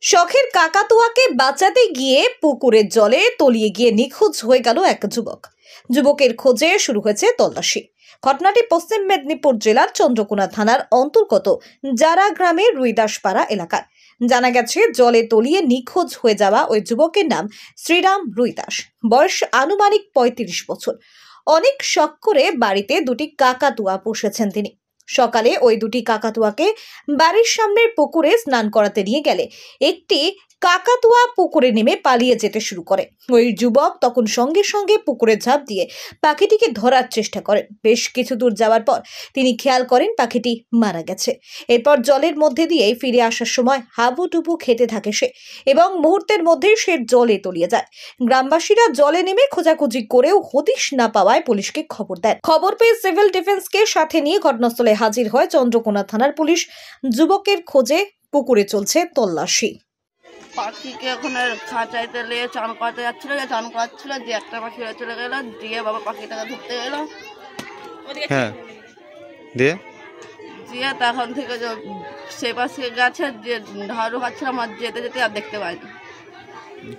শখের কাকাতুয়াকে বাঁচাতে গিয়ে পুকুরের জলে তলিয়ে গিয়ে নিখোঁজ হয়ে গেল এক যুবক। যুবকের খোঁজে শুরু হয়েছে তল্লাশি। ঘটনাটি পশ্চিম মেদিনীপুর জেলার চন্দ্রকোনা থানার অন্তর্গত জারা গ্রামের রুইদাসপাড়া এলাকার। জানা গেছে, জলে তলিয়ে নিখোঁজ হয়ে যাওয়া ওই যুবকের নাম শ্রীরাম রুইদাস। বয়স আনুমানিক ৩৫ বছর। অনেক শখ করে বাড়িতে দুটি কাকাতুয়া পুষেছেন তিনি। সকালে ওই দুটি কাকাতুয়াকে বাড়ির সামনের পুকুরে স্নান করাতে নিয়ে গেলে একটি কাকাতুয়া পুকুরে নেমে পালিয়ে যেতে শুরু করে। ওই যুবক তখন সঙ্গে সঙ্গে পুকুরে ঝাঁপ দিয়ে পাখিটিকে ধরার চেষ্টা করেন। বেশ কিছু দূর যাওয়ার পর তিনি খেয়াল করেন পাখিটি মারা গেছে। এরপর জলের মধ্যে দিয়ে ফিরে আসার সময় হাবুডুবু খেতে থাকে সে এবং মুহূর্তের মধ্যেই সে জলে তলিয়ে যায়। গ্রামবাসীরা জলে নেমে খোঁজাখুঁজি করেও হদিশ না পাওয়ায় পুলিশকে খবর দেন। খবর পেয়ে সিভিল ডিফেন্সকে সাথে নিয়ে ঘটনাস্থলে হাজির হয় চন্দ্রকোনা থানার পুলিশ। যুবকের খোঁজে পুকুরে চলছে তল্লাশি। পাখিকে ওখানে খাঁচাইতে নিয়ে চান করাতে যাচ্ছিল, চান করাচ্ছিল, যে একটা পাখি চলে গেল, দিয়ে বাবা পাখিটাকে ধরতে গেল। হ্যাঁ, দিয়ে তখন থেকে সে পাশে গেছে, যে ধারু খাচ্ছিল, আমার যেতে যেতে আর দেখতে পাইনি।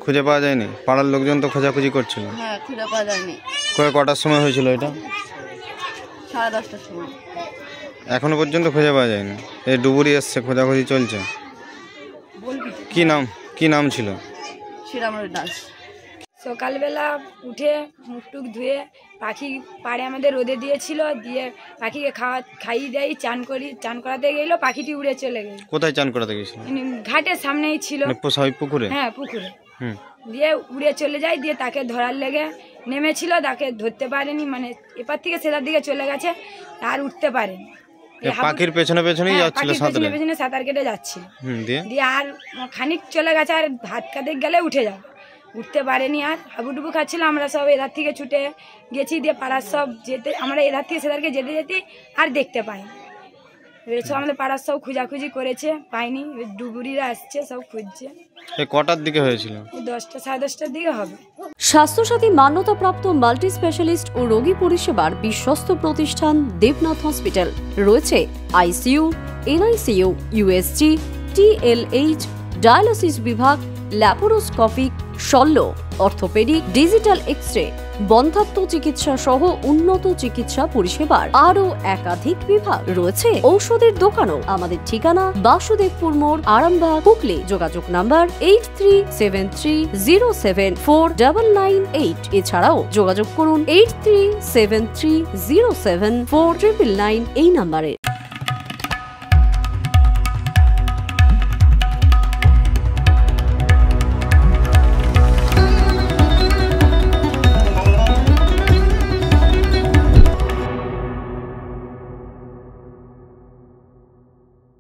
খুঁজে পাওয়া যায়নি? পাড়ার লোকজন তো খোঁজাখুঁজি করছিল। হ্যাঁ, খুঁজে পাওয়া যায়নি। কটার সময় হয়েছিল এটা? 10:30টার সময়। এখনো পর্যন্ত খুঁজে পাওয়া যায়নি। এই ডুবুরি এসছে, খোঁজাখুঁজি চলছে। কি নাম ছিল? শ্রীরাম রুইদাস। সকালবেলা উঠে মুখ টুক ধুয়ে পাখি পাড়ে আমাদের রোদে দিয়েছিল, দিয়ে পাখিকে খাইয়ে দেয়, চান করাতে গেল, পাখিটি উড়ে চলে গেল। কোথায় চান করাতে গেছিল? ঘাটের সামনেই ছিল। পুকুরে? হ্যাঁ, পুকুরে। দিয়ে উড়ে চলে যায়, দিয়ে তাকে ধরার লেগে নেমেছিল, তাকে ধরতে পারেনি, মানে এপার থেকে সেটার দিকে চলে গেছে, আর উঠতে পারেনি। পাখির পেছনে পেছনেই যাচ্ছিল, পেছনে সাঁতার কেটে যাচ্ছিল। দিয়ে আর খানিক চলে গেছে, আর হাত কাঁধে গেলে উঠে যাবে, উঠতে পারেনি। আর হাবুডুবু খাচ্ছিল। আমরা সব এধার থেকে ছুটে গেছি, দিয়ে পাড়ার সব যেতে, আমরা এধার থেকে সেধারকে যেতে যেতে আর দেখতে পাইনি। সব আমাদের পাড়ার সব খোঁজাখুঁজি করেছে, পাইনি। ডুবুরিরা আসছে, সব খুঁজছে। কটার দিকে হয়েছিল? 10টা 10:30টার দিকে হবে। স্বাস্থ্যসাথী মান্যতাপ্রাপ্ত মাল্টি স্পেশালিস্ট ও রোগী পরিষেবার বিশ্বস্ত প্রতিষ্ঠান দেবনাথ হসপিটাল। রয়েছে ICU, NICU, USG, TLH, dialysis বিভাগ, ল্যাপারোস্কোপিক, শল্য, অর্থোপেডিক, ডিজিটাল এক্স-রে, বন্ধ্যাত্ব চিকিৎসা সহ উন্নত চিকিৎসা পরিষেবার আরও একাধিক বিভাগ রয়েছে। ঔষধের দোকানও। আমাদের ঠিকানা বাসুদেবপুর মোড়, আরামবাগ, হুগলি। যোগাযোগ নাম্বার 8373074998। এছাড়াও যোগাযোগ করুন 8373074999 এই নাম্বারে।